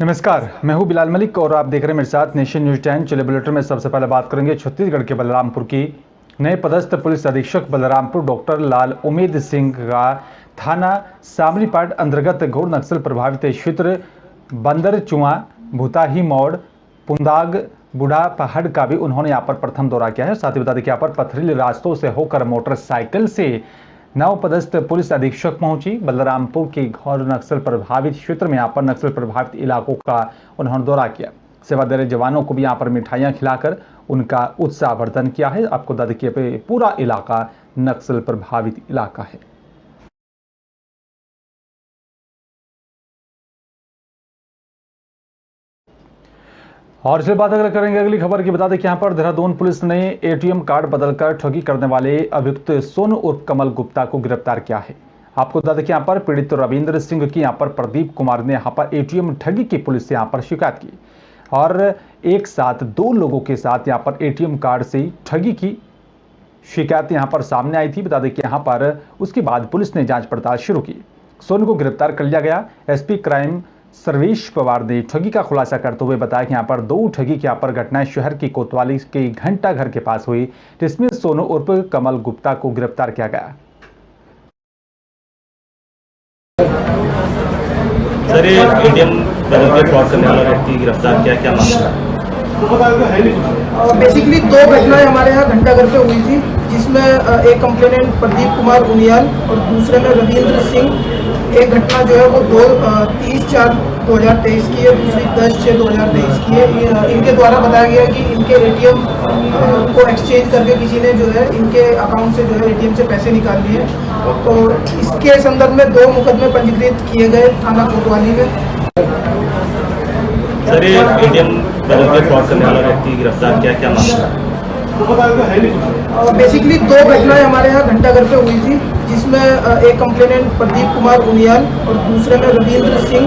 नमस्कार, मैं हूं बिलाल मलिक और आप देख रहे हैं मेरे साथ नेशन न्यूज 10। चलिए बुलेटिन में सबसे पहले बात करेंगे छत्तीसगढ़ के बलरामपुर की। नए पदस्थ पुलिस अधीक्षक बलरामपुर डॉक्टर लाल उमेद सिंह का थाना सामरीपाट अंतर्गत घोर नक्सल प्रभावित क्षेत्र बंदरचुआ, भूताही मोड़, पुंदाग, बूढ़ा पहाड़ का भी उन्होंने यहाँ पर प्रथम दौरा किया है। साथ ही बता दें कि यहाँ पर पथरीले रास्तों से होकर मोटरसाइकिल से नव पदस्थ पुलिस अधीक्षक पहुंची। बलरामपुर के घोर नक्सल प्रभावित क्षेत्र में यहाँ पर नक्सल प्रभावित इलाकों का उन्होंने दौरा किया। सेवा दे रहे जवानों को भी यहाँ पर मिठाइयाँ खिलाकर उनका उत्साहवर्धन किया है। आपको बता दें कि पूरा इलाका नक्सल प्रभावित इलाका है। और इसलिए बात अगर करेंगे अगली खबर की, बता दें कि यहाँ पर देहरादून पुलिस ने एटीएम कार्ड बदलकर ठगी करने वाले अभियुक्त सोनू उर्फ कमल गुप्ता को गिरफ्तार किया है। आपको बता दें कि यहाँ पर पीड़ित रविंद्र सिंह की यहाँ पर प्रदीप कुमार ने यहाँ पर एटीएम ठगी की पुलिस से यहाँ पर शिकायत की और एक साथ दो लोगों के साथ यहाँ पर एटीएम कार्ड से ठगी की शिकायत यहाँ पर सामने आई थी। बता दें कि यहाँ पर उसके बाद पुलिस ने जांच पड़ताल शुरू की। सोनू को गिरफ्तार कर लिया गया। एसपी क्राइम सर्वेश पवार ने ठगी का खुलासा करते हुए बताया कि यहाँ पर दो ठगी की यहाँ पर घटनाएं शहर की कोतवाली के घंटा घर के पास हुई, जिसमें सोनू उर्फ कमल गुप्ता को गिरफ्तार किया गया। सर, ये एटीएम बदल के फ्रॉड करने वाला व्यक्ति गिरफ्तार किया, क्या मामला है? बेसिकली दो घटनाएं हमारे यहाँ घंटाघर पे हुई थी, जिसमें एक कंप्लेनेंट प्रदीप कुमार उनियाल और दूसरे में रविंद्र सिंह। एक घटना जो है वो 30/4/2023 की है, दूसरी 10/6/2023 की है। इनके द्वारा बताया गया कि इनके एटीएम को एक्सचेंज करके किसी ने जो है इनके अकाउंट से जो है एटीएम से पैसे निकाल लिए। तो इसके संदर्भ में 2 मुकदमे पंजीकृत किए गए थाना कोतवाली में। सर, ये एटीएम बदल के फ्रॉड करने वाला व्यक्ति गिरफ्तार किया, क्या मामला है? बेसिकली दो घटनाएं हमारे यहाँ घंटाघर पे हुई थी, जिसमें एक कंप्लेनेंट प्रदीप कुमार उनियाल और दूसरे में रविंद्र सिंह।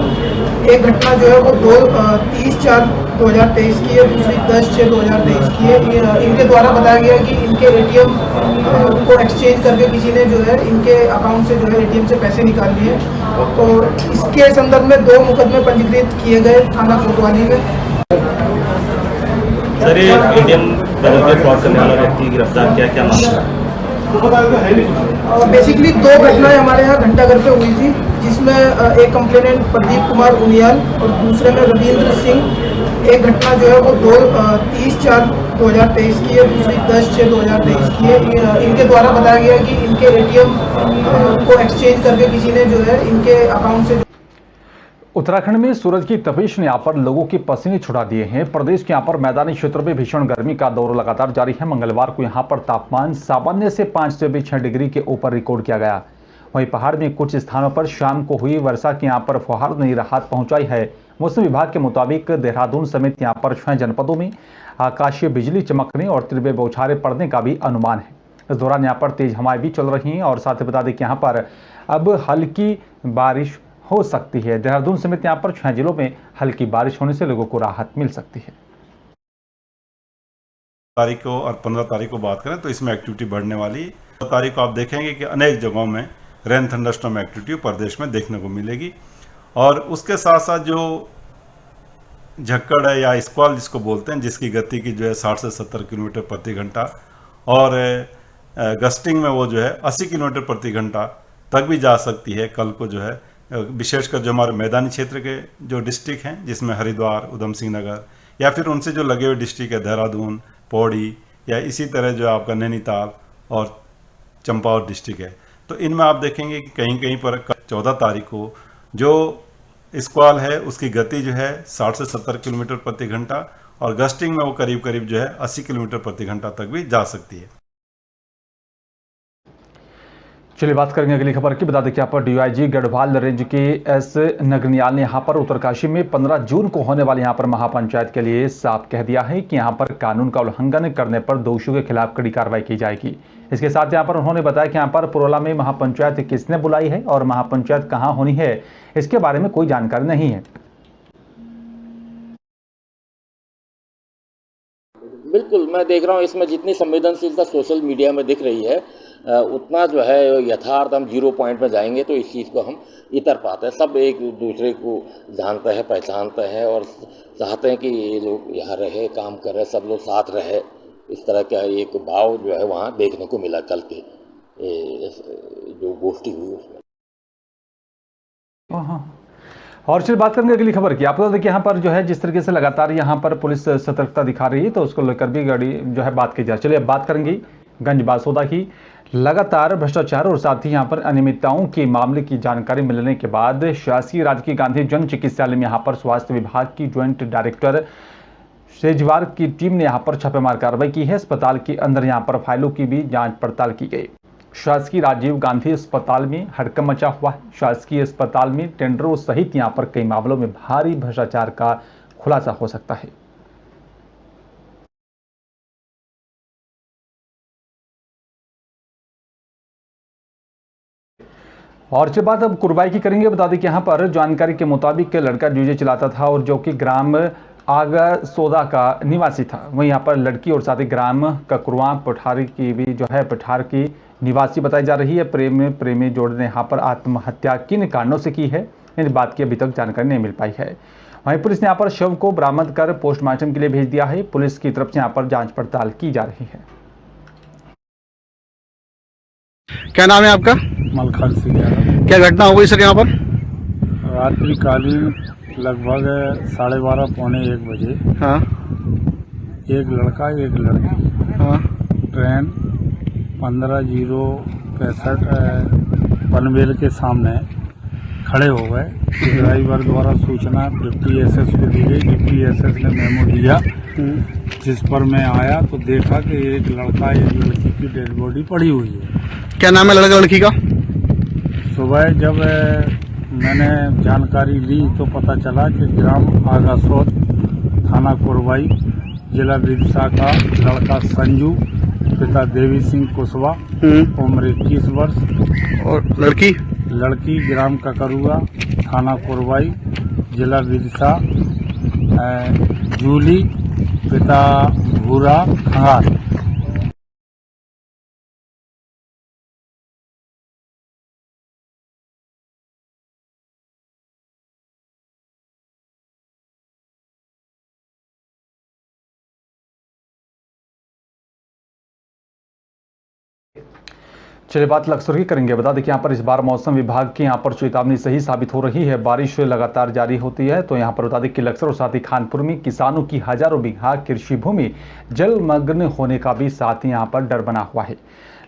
एक घटना जो है वो 30/4/2023 की है, दूसरी 10/6/2023 की है। इनके द्वारा बताया गया कि इनके एटीएम को एक्सचेंज करके किसी ने जो है इनके अकाउंट से जो है एटीएम से पैसे निकाल लिए। तो इसके संदर्भ में 2 मुकदमे पंजीकृत किए गए थाना कोतवाली में। सर, ये एटीएम बदल के फ्रॉड करने वाला व्यक्ति गिरफ्तार किया, क्या मामला है? बेसिकली दो घटनाएं हमारे यहाँ घंटाघर पे हुई थी, जिसमें एक कंप्लेनेंट प्रदीप कुमार उनियाल और दूसरे में रविंद्र सिंह। एक घटना जो है वो 30/4/2023 की है, दूसरी 10/6/2023 की है। इनके द्वारा बताया गया कि इनके एटीएम को एक्सचेंज करके किसी ने जो है इनके अकाउंट से। उत्तराखंड में सूरज की तपिश ने यहाँ पर लोगों के पसीने छुड़ा दिए हैं। प्रदेश के यहाँ पर मैदानी क्षेत्रों में भीषण गर्मी का दौर लगातार जारी है। मंगलवार को यहाँ पर तापमान सामान्य से 5 से 6 डिग्री के ऊपर रिकॉर्ड किया गया। वहीं पहाड़ में कुछ स्थानों पर शाम को हुई वर्षा की यहाँ पर फुहार ने राहत पहुंचाई है। मौसम विभाग के मुताबिक देहरादून समेत यहाँ पर 6 जनपदों में आकाशीय बिजली चमकने और तीव्र बौछारें पड़ने का भी अनुमान है। इस दौरान यहाँ पर तेज हवाएं भी चल रही हैं और साथ ही बता दें कि यहाँ पर अब हल्की बारिश हो सकती है। देहरादून समेत यहाँ पर 6 जिलों में हल्की बारिश होने से लोगों को राहत मिल सकती है। तारीख को और 15 तारीख को बात करें तो इसमें एक्टिविटी बढ़ने वाली। 15 तारीख को आप देखेंगे कि अनेक जगहों में रेन थंडरस्टॉर्म एक्टिविटी प्रदेश में देखने को मिलेगी और उसके साथ साथ जो झक्कड़ है या स्क्वाल जिसको बोलते हैं, जिसकी गति की जो है 60 से 70 किलोमीटर प्रति घंटा और गस्टिंग में वो जो है 80 किलोमीटर प्रति घंटा तक भी जा सकती है। कल को जो है विशेषकर जो हमारे मैदानी क्षेत्र के जो डिस्ट्रिक्ट हैं, जिसमें हरिद्वार, उधम सिंह नगर या फिर उनसे जो लगे हुए डिस्ट्रिक्ट है देहरादून, पौड़ी या इसी तरह जो आपका नैनीताल और चंपावत डिस्ट्रिक्ट है, तो इनमें आप देखेंगे कि कहीं कहीं पर 14 तारीख को जो स्क्वाल है उसकी गति जो है 60 से 70 किलोमीटर प्रति घंटा और गस्टिंग में वो करीब करीब जो है 80 किलोमीटर प्रति घंटा तक भी जा सकती है। चलिए बात करेंगे अगली खबर की। बता दें कि यहाँ पर डीआईजी गढ़वाल रेंज के एस नगनियाल ने यहाँ पर उत्तरकाशी में 15 जून को होने वाले यहाँ पर महापंचायत के लिए साफ कह दिया है कि यहाँ पर कानून का उल्लंघन करने पर दोषियों के खिलाफ कड़ी कार्रवाई की जाएगी। इसके साथ यहाँ पर उन्होंने बताया कि यहाँ पर पुरोला में महापंचायत किसने बुलाई है और महापंचायत कहाँ होनी है, इसके बारे में कोई जानकारी नहीं है। बिल्कुल, मैं देख रहा हूँ इसमें जितनी संवेदनशीलता सोशल मीडिया में दिख रही है उतना जो है यथार्थ हम 0 पॉइंट में जाएंगे तो इस चीज़ को हम इतर पाते हैं। सब एक दूसरे को जानते हैं, पहचानते हैं और चाहते हैं कि ये लोग यहाँ रहे, काम करे, सब लोग साथ रहे। इस तरह का एक भाव जो है वहाँ देखने को मिला कल के जो गोष्ठी हुई उसमें। हाँ, और चलिए बात करेंगे अगली खबर की। आपको बता दें कि यहाँ पर जो है जिस तरीके से लगातार यहाँ पर पुलिस सतर्कता दिखा रही है तो उसको लेकर भी गाड़ी जो है बात की जाए। चलिए अब बात करेंगे गंज बासोदा की। लगातार भ्रष्टाचार और साथ ही यहाँ पर अनियमितताओं के मामले की जानकारी मिलने के बाद शासकीय राजकीय गांधी जन चिकित्सालय में यहाँ पर स्वास्थ्य विभाग की ज्वाइंट डायरेक्टर सेजवार की टीम ने यहाँ पर छापेमार कार्रवाई की है। अस्पताल के अंदर यहाँ पर फाइलों की भी जांच पड़ताल की गई। शासकीय राजीव गांधी अस्पताल में हड़कंप मचा हुआ है। शासकीय अस्पताल में टेंडरों सहित यहाँ पर कई मामलों में भारी भ्रष्टाचार का खुलासा हो सकता है। और इसके बाद अब कुर्बाई की करेंगे। बता दें कि यहाँ पर जानकारी के मुताबिक लड़का डीजे चलाता था और जो कि ग्राम आगा सोदा का निवासी था। वहीं यहाँ पर लड़की और साथ ही ग्राम ककरुआ पठारी की भी जो है पठार की निवासी बताई जा रही है। प्रेमी जोड़े ने यहाँ पर आत्महत्या किन कारणों से की है, इस बात की अभी तक जानकारी नहीं मिल पाई है। वहीं पुलिस ने यहाँ पर शव को बरामद कर पोस्टमार्टम के लिए भेज दिया है। पुलिस की तरफ से यहाँ पर जांच पड़ताल की जा रही है। क्या नाम है आपका? मलखर सिंह यादव। क्या घटना हो गई सर यहाँ पर? रात्रिकालीन लगभग 12:30 पौने 1 बजे हाँ एक लड़का एक लड़की हाँ ट्रेन 15:65 पनवेल के सामने खड़े हो गए। ड्राइवर द्वारा सूचना डिप्टी एसएस को दी गई। डिप्टी एसएस ने मेमो दिया, जिस पर मैं आया तो देखा कि एक लड़का एक लड़की की डेड बॉडी पड़ी हुई है। क्या नाम है लड़का लड़की का? सुबह जब मैंने जानकारी ली तो पता चला कि ग्राम आगासोद थाना कोरबाई जिला विदिशा का लड़का संजू पिता देवी सिंह कुशवाहा उम्र 21 वर्ष और लड़की ग्राम ककरुआ थाना कोरबाई जिला विदिशा जूली पिता भूरा खंगार। चलिए बात लक्सर की करेंगे। बता दें कि यहाँ पर इस बार मौसम विभाग की यहाँ पर चेतावनी सही साबित हो रही है। बारिश लगातार जारी होती है तो यहाँ पर बता दें कि लक्सर और साथ ही खानपुर में किसानों की हजारों बीघा कृषि भूमि जलमग्न होने का भी साथ ही यहाँ पर डर बना हुआ है।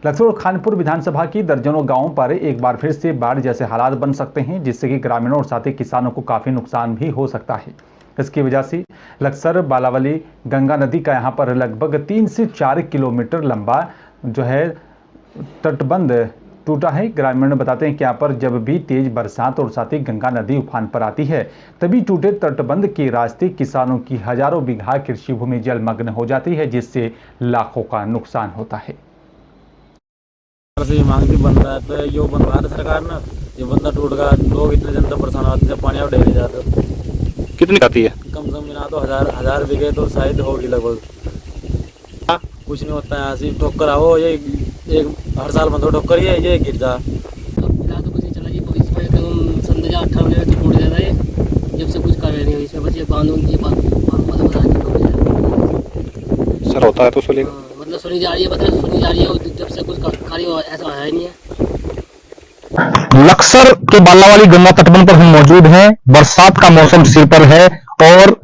लक्सर और खानपुर विधानसभा की दर्जनों गाँवों पर एक बार फिर से बाढ़ जैसे हालात बन सकते हैं, जिससे कि ग्रामीणों और साथ ही किसानों को काफ़ी नुकसान भी हो सकता है। इसकी वजह से लक्सर बालावली गंगा नदी का यहाँ पर लगभग 3 से 4 किलोमीटर लंबा जो है तटबंध टूटा है। ग्रामीण बताते हैं कि यहाँ पर जब भी तेज बरसात और साथ ही गंगा नदी उफान पर आती है तभी टूटे तटबंध के रास्ते किसानों की हजारों बीघा कृषि भूमि जलमग्न हो जाती है, जिससे लाखों का नुकसान होता है। ये मांग बन रहा है तो यो बनवा रहा सरकार ना, ये बंदा टूट गया, लोग इतने जनता परेशान होते हैं, पानी और ढेर जाते। कितनी आती है? कम से कम ना तो हजार बीघे तो शायद होगी लगभग। कुछ नहीं होता है, यहाँ से ठोकर आओ, ये एक हर साल बंदो ठोकर ये गिर जा। फिलहाल तो कुछ नहीं चला जी, इसमें कम संध्या 18 बजे से टूट जाता है। जब से कुछ कार्य नहीं हुई इसमें, बस ये बांधून की बात सर होता है तो सुनिए, मतलब सुनी जा रही है, मतलब सुनी जा रही है, जब से कुछ कार्य ऐसा आया ही नहीं है। लक्सर के बालावाली गंगा तटबंध पर हम मौजूद हैं। बरसात का मौसम सिर पर है और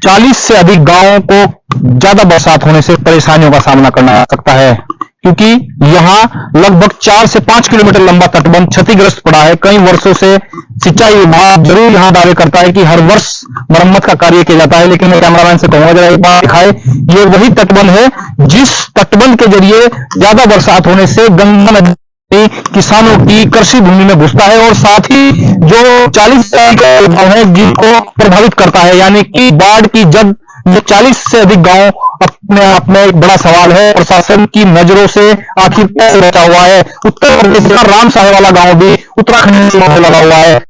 40 से अधिक गांवों को ज्यादा बरसात होने से परेशानियों का सामना करना पड़ सकता है, क्योंकि यहां लगभग 4 से 5 किलोमीटर लंबा तटबंध क्षतिग्रस्त पड़ा है। कई वर्षों से सिंचाई विभाग जरूर यहां दावे करता है कि हर वर्ष मरम्मत का कार्य किया जाता है, लेकिन मैं कैमरामैन से कहूंगा जरा एक बार दिखाए। ये वही तटबंध है जिस तटबंध के जरिए ज्यादा बरसात होने से गंगा नदी किसानों की कृषि भूमि में घुसता है और साथ ही जो 40 गांव है जिनको प्रभावित करता है, यानी कि बाढ़ की जब 40 से अधिक गांव अपने आप में एक बड़ा सवाल है। प्रशासन की नजरों से आखिर कैसे बचा हुआ है? उत्तर प्रदेश का राम साहे वाला गांव भी उत्तराखंड में लगा हुआ है।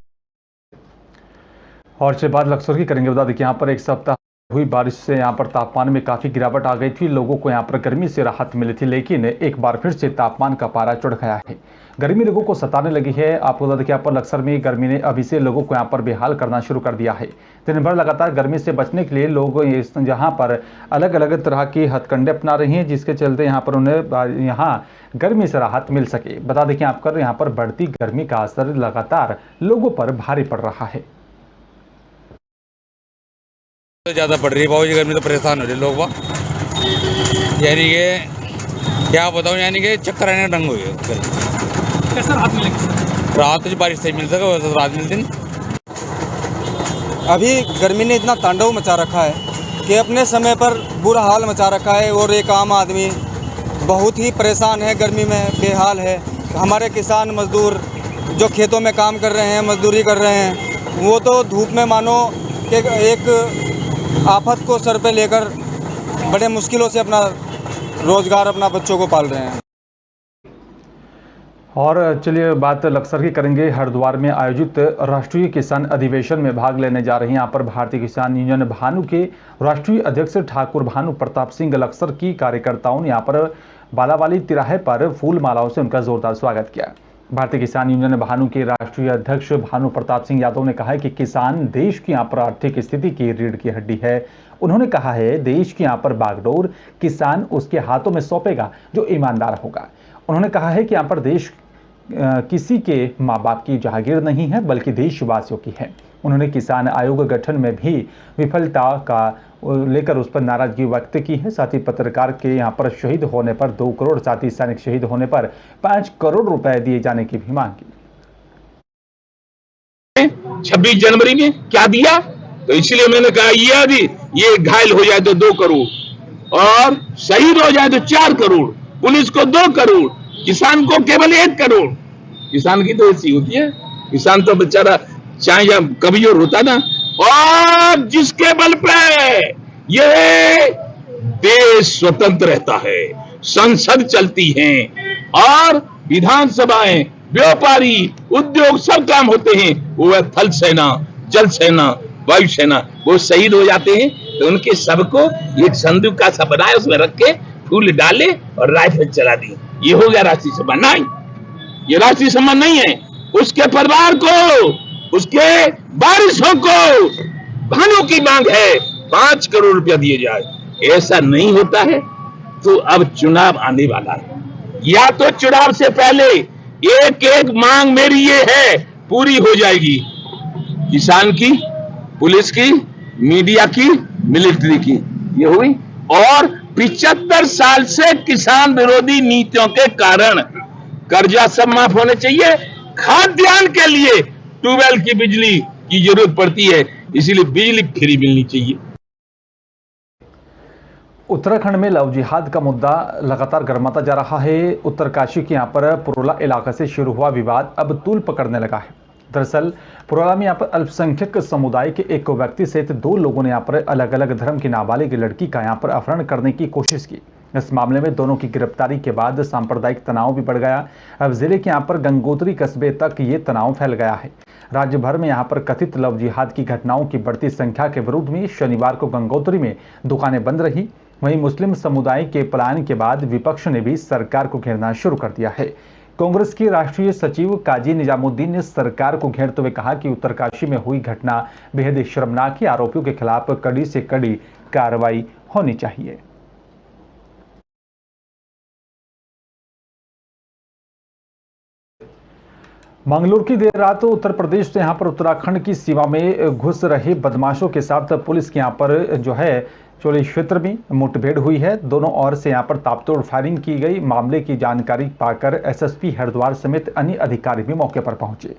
और इसके बाद लक्सर की करेंगे। बता दें कि यहाँ पर एक सप्ताह हुई बारिश से यहाँ पर तापमान में काफ़ी गिरावट आ गई थी। लोगों को यहाँ पर गर्मी से राहत मिली थी, लेकिन एक बार फिर से तापमान का पारा चढ़ गया है। गर्मी लोगों को सताने लगी है। आपको बता दें कि यहाँ पर लक्सर में गर्मी ने अभी से लोगों को यहाँ पर बेहाल करना शुरू कर दिया है। दिन भर लगातार गर्मी से बचने के लिए लोग यहाँ पर अलग अलग तरह की हथकंडे अपना रहे हैं, जिसके चलते यहाँ पर उन्हें यहाँ गर्मी से राहत मिल सके। बता दें कि आपका यहाँ पर बढ़ती गर्मी का असर लगातार लोगों पर भारी पड़ रहा है। तो ज़्यादा बढ़ रही है बाबू जी, गर्मी तो परेशान हो रहे लोग वहाँ, यानी कि क्या बताऊँ, यानी कि चक्कर आने ढंग हुई है। कैसा राहत मिलेगी? रात तो बारिश से मिल सके, वैसे रात मिलती नहीं। अभी गर्मी ने इतना तांडव मचा रखा है कि अपने समय पर बुरा हाल मचा रखा है, और एक आम आदमी बहुत ही परेशान है, गर्मी में बेहाल है। हमारे किसान मजदूर जो खेतों में काम कर रहे हैं, मजदूरी कर रहे हैं, वो तो धूप में मानो कि एक आफत को सर पे लेकर बड़े मुश्किलों से अपना रोजगार, अपना बच्चों को पाल रहे हैं। और चलिए बात लक्सर की करेंगे। हरिद्वार में आयोजित राष्ट्रीय किसान अधिवेशन में भाग लेने जा रही हैं यहाँ पर भारतीय किसान यूनियन भानु के राष्ट्रीय अध्यक्ष ठाकुर भानु प्रताप सिंह लक्सर की कार्यकर्ताओं ने यहाँ पर बालावाली तिराहे पर फूल मालाओं से उनका जोरदार स्वागत किया। भारतीय किसान यूनियन भानु के राष्ट्रीय अध्यक्ष भानु प्रताप सिंह यादव ने कहा है कि किसान देश की यहाँ पर आर्थिक स्थिति की रीढ़ की हड्डी है। उन्होंने कहा है देश की यहाँ पर बागडोर किसान उसके हाथों में सौंपेगा जो ईमानदार होगा। उन्होंने कहा है कि यहाँ पर देश किसी के माँ बाप की जागीर नहीं है बल्कि देशवासियों की है। उन्होंने किसान आयोग गठन में भी विफलता का लेकर उस पर नाराजगी व्यक्त की है। साथ ही पत्रकार के यहाँ पर शहीद होने पर 2 करोड़, साथ ही सैनिक शहीद होने पर 5 करोड़ रुपए दिए जाने की भी मांग की। 26 जनवरी में क्या दिया, तो इसलिए मैंने कहा यदि ये घायल हो जाए तो 2 करोड़ और शहीद हो जाए तो 4 करोड़, पुलिस को 2 करोड़, किसान को केवल 1 करोड़। किसान की तो ऐसी होती है, किसान तो बेचारा चाहे या कमजोर होता ना, और जिसके बल पे ये देश स्वतंत्र रहता है, संसद चलती है और विधानसभाएं, व्यापारी, उद्योग सब काम होते हैं, वो है थल सेना, जल सेना, वायु सेना, वो शहीद हो जाते हैं तो उनके सबको एक संदूक का सा बनाए, उसमें रख के फूल डाले और राइफल चला दी। ये हो गया राष्ट्रीय सम्मान? नहीं, ये राष्ट्रीय सम्मान नहीं है। उसके परिवार को, उसके वारिसों को भानु की मांग है 5 करोड़ रुपया दिए जाए। ऐसा नहीं होता है तो अब चुनाव आने वाला है, या तो चुनाव से पहले एक एक मांग मेरी ये है पूरी हो जाएगी, किसान की, पुलिस की, मीडिया की, मिलिट्री की, ये हुई। और 75 साल से किसान विरोधी नीतियों के कारण कर्जा सब माफ होने चाहिए। खाद्यान्न के लिए ट्यूबवेल की बिजली की जरूरत पड़ती है, इसीलिए बिजली फ्री मिलनी चाहिए। उत्तराखंड में लव जिहाद का मुद्दा लगातार गर्माता जा रहा है। उत्तरकाशी के यहाँ पर पुरोला इलाके से शुरू हुआ विवाद अब तूल पकड़ने लगा है। दरअसल पुरोला में यहाँ पर अल्पसंख्यक समुदाय के एक व्यक्ति सहित 2 लोगों ने यहाँ पर अलग अलग धर्म की नाबालिग लड़की का यहाँ पर अपहरण करने की कोशिश की। इस मामले में दोनों की गिरफ्तारी के बाद सांप्रदायिक तनाव भी बढ़ गया। अब जिले के यहाँ पर गंगोत्री कस्बे तक ये तनाव फैल गया है। राज्य भर में यहाँ पर कथित लव जिहाद की घटनाओं की बढ़ती संख्या के विरुद्ध में शनिवार को गंगोत्री में दुकानें बंद रही। वहीं मुस्लिम समुदाय के पलायन के बाद विपक्ष ने भी सरकार को घेरना शुरू कर दिया है। कांग्रेस के राष्ट्रीय सचिव काजी निजामुद्दीन ने सरकार को घेरते हुए कहा कि उत्तरकाशी में हुई घटना बेहद शर्मनाक है। आरोपियों के खिलाफ कड़ी से कड़ी कार्रवाई होनी चाहिए। मंगलूर की देर रात उत्तर प्रदेश से यहाँ पर उत्तराखंड की सीमा में घुस रहे बदमाशों के साथ पुलिस के यहाँ पर जो है चोली क्षेत्र में मुठभेड़ हुई है। दोनों ओर से यहाँ पर ताबतोड़ फायरिंग की गई। मामले की जानकारी पाकर एसएसपी हरिद्वार समेत अन्य अधिकारी भी मौके पर पहुंचे।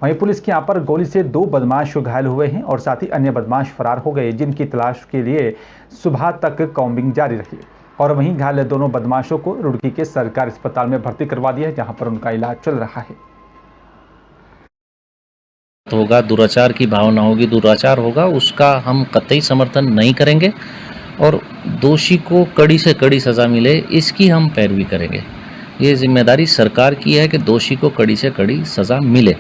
वहीं पुलिस के यहाँ पर गोली से 2 बदमाश घायल हुए हैं और साथ ही अन्य बदमाश फरार हो गए, जिनकी तलाश के लिए सुबह तक कॉम्बिंग जारी रही। और वहीं घायल दोनों बदमाशों को रुड़की के सरकारी अस्पताल में भर्ती करवा दिया है, जहाँ पर उनका इलाज चल रहा है। होगा, दुराचार की भावना होगी, दुराचार होगा, उसका हम कतई समर्थन नहीं करेंगे और दोषी को कड़ी से कड़ी सज़ा मिले इसकी हम पैरवी करेंगे। ये जिम्मेदारी सरकार की है कि दोषी को कड़ी से कड़ी सज़ा मिले।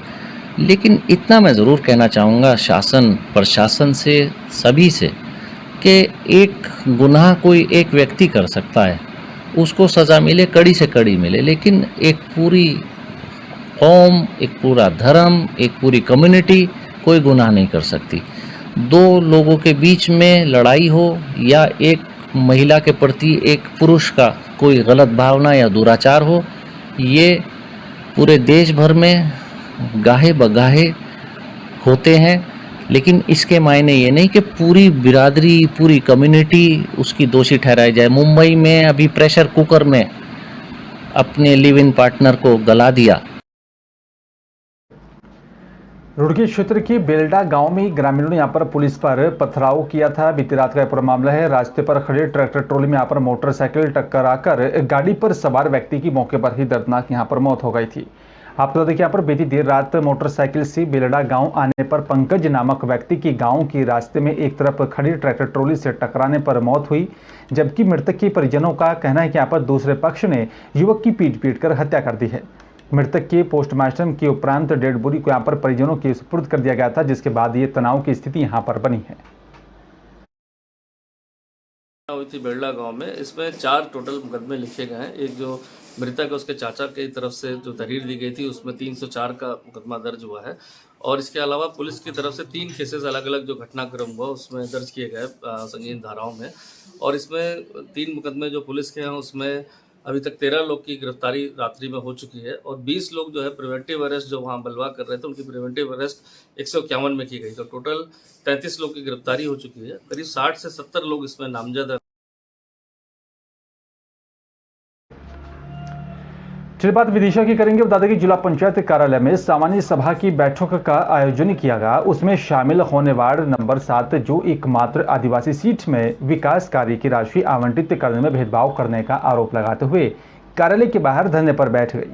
लेकिन इतना मैं ज़रूर कहना चाहूँगा शासन प्रशासन से, सभी से, कि एक गुनाह कोई एक व्यक्ति कर सकता है, उसको सज़ा मिले, कड़ी से कड़ी मिले, लेकिन एक पूरी कौम, एक पूरा धर्म, एक पूरी कम्युनिटी कोई गुनाह नहीं कर सकती। दो लोगों के बीच में लड़ाई हो या एक महिला के प्रति एक पुरुष का कोई गलत भावना या दुराचार हो, ये पूरे देश भर में गाहे बगाहे होते हैं, लेकिन इसके मायने ये नहीं कि पूरी बिरादरी, पूरी कम्युनिटी उसकी दोषी ठहराई जाए। मुंबई में अभी प्रेशर कुकर में अपने लिव इन पार्टनर को गला दिया। रुड़की क्षेत्र के बेलडा गांव में ग्रामीणों ने यहां पर पुलिस पर पथराव किया था। बीती रात का यह पूरा मामला है। रास्ते पर खड़े ट्रैक्टर ट्रॉली में यहां पर मोटरसाइकिल टक्कर आकर गाड़ी पर सवार व्यक्ति की मौके पर ही दर्दनाक यहां पर मौत हो गई थी। आपको बता दें कि यहाँ पर बीती देर रात मोटरसाइकिल से बेलडा गांव आने पर पंकज नामक व्यक्ति की गांव के रास्ते में एक तरफ खड़ी ट्रैक्टर ट्रॉली से टकराने पर मौत हुई, जबकि मृतक के परिजनों का कहना है कि यहाँ पर दूसरे पक्ष ने युवक की पीट कर हत्या कर दी है। मृतक के पोस्टमार्टम के उपरांत डेड बॉडी को यहाँ पर परिजनों के सुपुर्द कर दिया गया था, जिसके बाद ये तनाव की स्थिति यहाँ पर बनी है। हुई थी बेलडा गांव में। इसमें 4 टोटल मुकदमे लिखे गए हैं। एक जो मृतक है उसके चाचा की तरफ से जो तहरीर दी गई थी उसमें 304 का मुकदमा दर्ज हुआ है, और इसके अलावा पुलिस की तरफ से 3 केसेस अलग अलग जो घटनाक्रम हुआ उसमें दर्ज किए गए संगीन धाराओं में। और इसमें 3 मुकदमे जो पुलिस के हैं उसमें अभी तक 13 लोग की गिरफ्तारी रात्रि में हो चुकी है, और 20 लोग जो है प्रिवेंटिव अरेस्ट जो वहाँ बलवा कर रहे थे उनकी प्रिवेंटिव अरेस्ट 151 में की गई। तो टोटल 33 लोग की गिरफ्तारी हो चुकी है। करीब 60 से 70 लोग इसमें नामजद है। चलिए बात विदिशा की करेंगे। बता दें कि जिला पंचायत कार्यालय में सामान्य सभा की बैठक का आयोजन किया गया। उसमें शामिल होने वार्ड नंबर 7 जो एकमात्र आदिवासी सीट में विकास कार्य की राशि आवंटित करने में भेदभाव करने का आरोप लगाते हुए कार्यालय के बाहर धरने पर बैठ गई।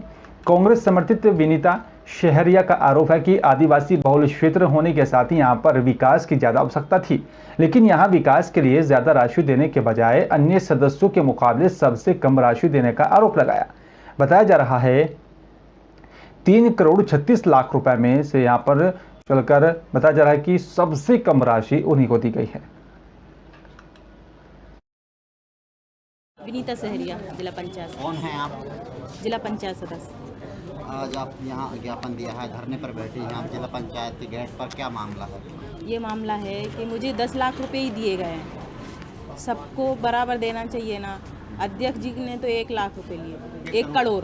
कांग्रेस समर्थित विनीता शहरिया का आरोप है कि आदिवासी बहुल क्षेत्र होने के साथ ही यहाँ पर विकास की ज्यादा आवश्यकता थी, लेकिन यहाँ विकास के लिए ज्यादा राशि देने के बजाय अन्य सदस्यों के मुकाबले सबसे कम राशि देने का आरोप लगाया। बताया जा रहा है 3 करोड़ 36 लाख रुपए में से यहाँ पर चलकर बताया जा रहा है कि सबसे कम राशि उन्हीं को दी गई है। विनीता सहरिया, जिला पंचायत। कौन है आप? जिला पंचायत सदस्य। आज आप यहाँ ज्ञापन दिया है, धरने पर बैठे हैं आप जिला पंचायत के गेट पर, क्या मामला है? ये मामला है कि मुझे 10 लाख रुपए ही दिए गए हैं, सबको बराबर देना चाहिए ना। अध्यक्ष जी ने तो 1 लाख रुपए लिए, 1 करोड़।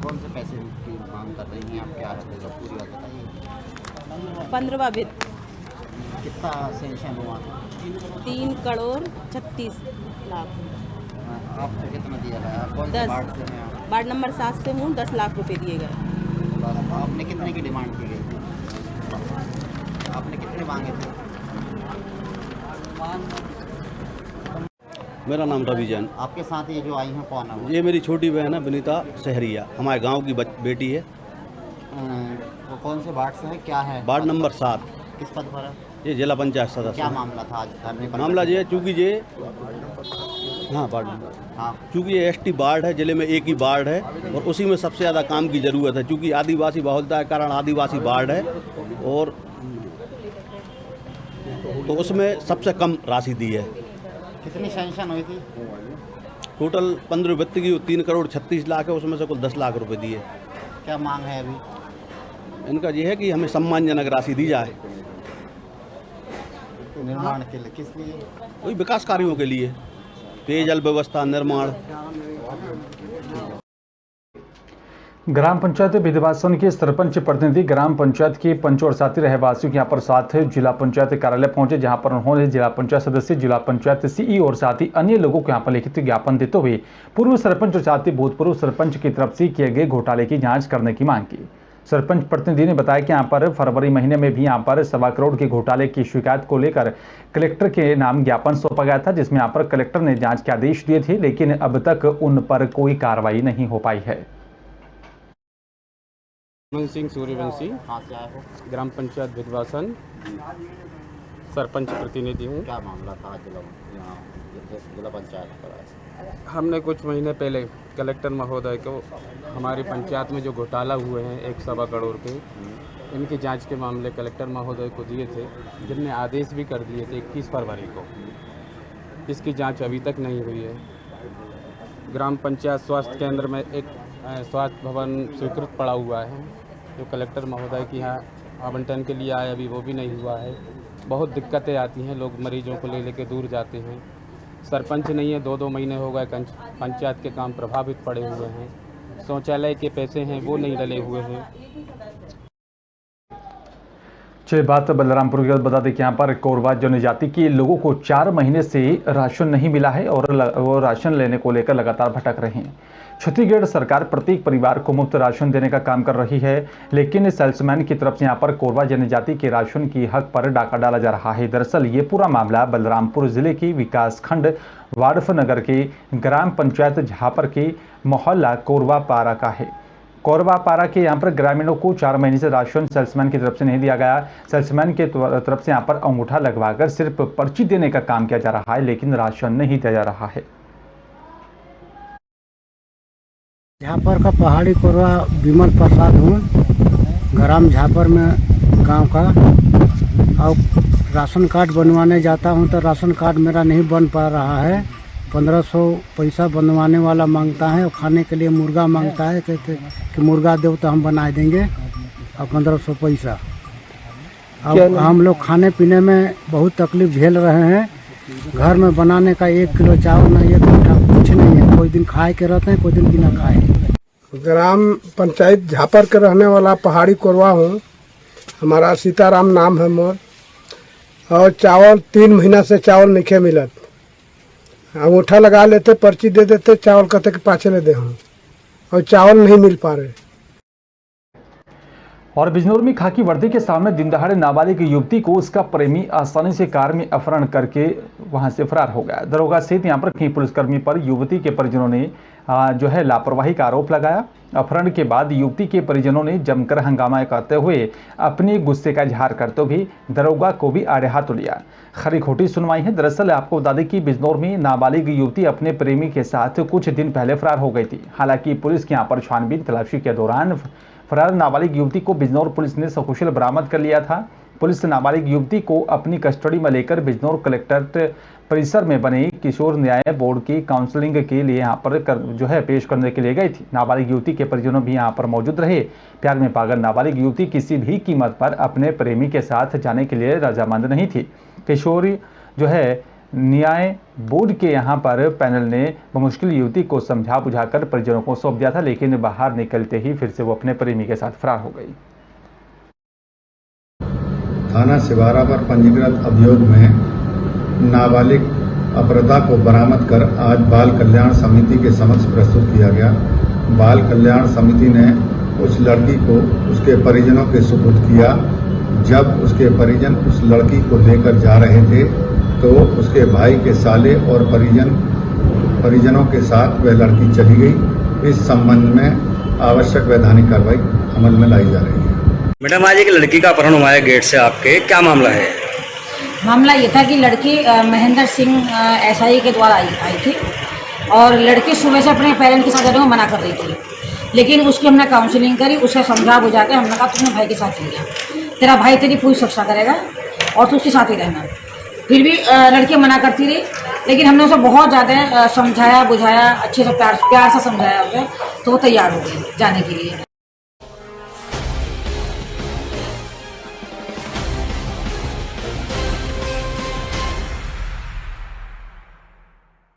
कौन से पैसे की मांग कर रही हैं आप, क्या है पूरी बात बताइए। 15वां वित्त। कितना सेंक्शन हुआ? 3 करोड़ 36 लाख। आपको कितना दिया गया? कौन से वार्ड से हैं आप? वार्ड नंबर 7 से हूँ। 10 लाख रुपए दिए गए। आपने कितने की डिमांड की गई थी? आपने कितने मांगे थे? मेरा नाम रवि जैन। आपके साथ ये जो आई हैं कौन है? ये मेरी छोटी बहन है विनीता सहरिया, हमारे गांव की बेटी है। वो कौन से वार्ड से है, क्या है? Ward number 7। किस पद पर है? ये जिला पंचायत सदस्य। क्या मामला था आज धरने पर? मामला ये है चूँकि ये वार्ड चूँकि ये ST वार्ड है, जिले में एक ही वार्ड है और उसी में सबसे ज़्यादा काम की ज़रूरत है। चूँकि आदिवासी बहुलता के कारण आदिवासी वार्ड है और तो उसमें सबसे कम राशि दी है। कितनी सेंक्शन हुई थी? टोटल 15 वित्त की 3 करोड़ 36 लाख है, उसमें से कुल 10 लाख रुपए दिए। क्या मांग है अभी? इनका ये है कि हमें सम्मानजनक राशि दी जाए। निर्माण के लिए? किस लिए? वही विकास कार्यों के लिए, पेयजल व्यवस्था, निर्माण। ग्राम पंचायत विधिवासन के सरपंच प्रतिनिधि ग्राम पंचायत के पंच और साथी रहवासियों के यहाँ पर साथ जिला पंचायत कार्यालय पहुंचे, जहां पर उन्होंने जिला पंचायत सदस्य, जिला पंचायत सीई और साथ ही अन्य लोगों को यहाँ पर लिखित ज्ञापन देते हुए पूर्व सरपंच और साथ ही भूतपूर्व सरपंच की तरफ से किए गए घोटाले की जांच करने की मांग की। सरपंच प्रतिनिधि ने बताया कि यहाँ पर फरवरी महीने में भी यहाँ पर 1.25 करोड़ के घोटाले की शिकायत को लेकर कलेक्टर के नाम ज्ञापन सौंपा गया था, जिसमें यहाँ पर कलेक्टर ने जांच के आदेश दिए थे, लेकिन अब तक उन पर कोई कार्रवाई नहीं हो पाई है। सिंह सूर्यवंशी, ग्राम पंचायत विधिवासन, सरपंच प्रतिनिधि हूँ। क्या मामला था जिला पंचायत पर? हमने कुछ महीने पहले कलेक्टर महोदय को हमारी पंचायत में जो घोटाला हुए हैं 1.25 करोड़ के, इनकी जांच के मामले कलेक्टर महोदय को दिए थे, जिनने आदेश भी कर दिए थे 21 फरवरी को। इसकी जांच अभी तक नहीं हुई है। ग्राम पंचायत स्वास्थ्य केंद्र में एक स्वास्थ्य भवन स्वीकृत पड़ा हुआ है, जो कलेक्टर महोदय की यहाँ आवंटन के लिए आए, अभी वो भी नहीं हुआ है। बहुत दिक्कतें आती हैं, लोग मरीजों को ले लेके दूर जाते हैं। सरपंच नहीं है, 2-2 महीने हो गए, पंचायत के काम प्रभावित पड़े हुए हैं। शौचालय के पैसे हैं वो नहीं डले हुए हैं। चलिए बात बलरामपुर की बता दें कि यहाँ पर कोरवा जनजाति के लोगों को 4 महीने से राशन नहीं मिला है और वो राशन लेने को लेकर लगातार भटक रहे हैं। छत्तीसगढ़ सरकार प्रत्येक परिवार को मुफ्त राशन देने का काम कर रही है, लेकिन सेल्समैन की तरफ से यहाँ पर कोरवा जनजाति के राशन की हक पर डाका डाला जा रहा है। दरअसल ये पूरा मामला बलरामपुर जिले की विकासखंड वाड़फनगर के ग्राम पंचायत झापर के मोहल्ला कोरवा पारा का है। कोरवा पारा के यहाँ पर ग्रामीणों को 4 महीने से राशन सेल्समैन की तरफ से नहीं दिया गया। सेल्समैन के तरफ से यहाँ पर अंगूठा लगवाकर सिर्फ पर्ची देने का काम किया जा रहा है, लेकिन राशन नहीं दिया जा रहा है। झापर का पहाड़ी कोरवा विमल प्रसाद हूँ, ग्राम झापर में गांव का। और राशन कार्ड बनवाने जाता हूँ तो राशन कार्ड मेरा नहीं बन पा रहा है। 1500 पैसा बनवाने वाला मांगता है और खाने के लिए मुर्गा मांगता है, कहते कि मुर्गा दो तो हम बना देंगे, और 1500 पैसा। अब हम लोग खाने पीने में बहुत तकलीफ झेल रहे हैं। घर में बनाने का 1 किलो चावल ना 1 घंटा कुछ नहीं है। कोई दिन खाए के रहते हैं, कोई दिन बिना खाए। ग्राम पंचायत झापर के रहने वाला पहाड़ी कोरवा हूँ। हमारा सीताराम नाम है मोर। और चावल 3 महीना से चावल नहीं मिलत। अंगूठा लगा लेते, पर्ची दे देते, चावल कहते कि पाछे ले दे हम, और चावल नहीं मिल पा रहे। और बिजनौर में खाकी वर्दी के सामने दिन दहाड़े नाबालिग युवती को उसका प्रेमी आसानी से कार में अपहरण करके वहां से फरार हो गया। दरोगा सहित यहां पर कई पुलिसकर्मी पर युवती के परिजनों ने जो है लापरवाही का आरोप लगाया। अपहरण के बाद युवती के परिजनों ने जमकर हंगामा करते हुए अपने गुस्से का इजहार करते हुए दरोगा को भी आड़े हाथों लिया। खरी खोटी सुनवाई है। दरअसल आपको बता दें कि बिजनौर में नाबालिग युवती अपने प्रेमी के साथ कुछ दिन पहले फरार हो गई थी। हालांकि पुलिस के यहाँ पर छानबीन तलाशी के दौरान फरार नाबालिग युवती को बिजनौर पुलिस ने सकुशल बरामद कर लिया था। पुलिस ने नाबालिग युवती को अपनी कस्टडी में लेकर बिजनौर कलेक्ट्रेट परिसर में बने किशोर न्याय बोर्ड की काउंसलिंग के लिए यहाँ पर जो है पेश करने के लिए गई थी। नाबालिग युवती के परिजनों भी यहाँ पर मौजूद रहे। प्यार में पागल नाबालिग युवती किसी भी कीमत पर अपने प्रेमी के साथ जाने के लिए रजामंद नहीं थी। किशोरी जो है न्याय बोर्ड के यहाँ पर पैनल ने बमुश्किल युवती को समझा बुझाकर परिजनों को सौंप दिया था, लेकिन बाहर निकलते ही फिर से वो अपने प्रेमी के साथ फरार हो गई। थाना सिवारा पर पंजीकृत अभियोग में नाबालिग अपराधा को बरामद कर आज बाल कल्याण समिति के समक्ष प्रस्तुत किया गया। बाल कल्याण समिति ने उस लड़की को उसके परिजनों के सुपुर्द किया। जब उसके परिजन उस लड़की को लेकर जा रहे थे तो उसके भाई के साले और परिजनों के साथ वह लड़की चली गई। इस संबंध में आवश्यक वैधानिक कार्रवाई अमल में लाई जा रही है। मैडम, आज एक लड़की का अपहरण हुआ है गेट से, आपके क्या मामला है? मामला ये था कि लड़की महेंद्र सिंह एसआई के द्वारा आई थी और लड़की सुबह से अपने पेरेंट्स के साथ जाने को मना कर रही थी, लेकिन उसकी हमने काउंसलिंग करी, उसे समझा बुझा के हमने कहा तुमने भाई के साथ चल गया, तेरा भाई तेरी पूरी सुरक्षा करेगा और तू उसके साथ ही रहना। फिर भी लड़की मना करती रही, लेकिन हमने उसे बहुत ज़्यादा समझाया बुझाया, अच्छे से प्यार से समझाया उसे, तो वो तैयार हो गई जाने के लिए।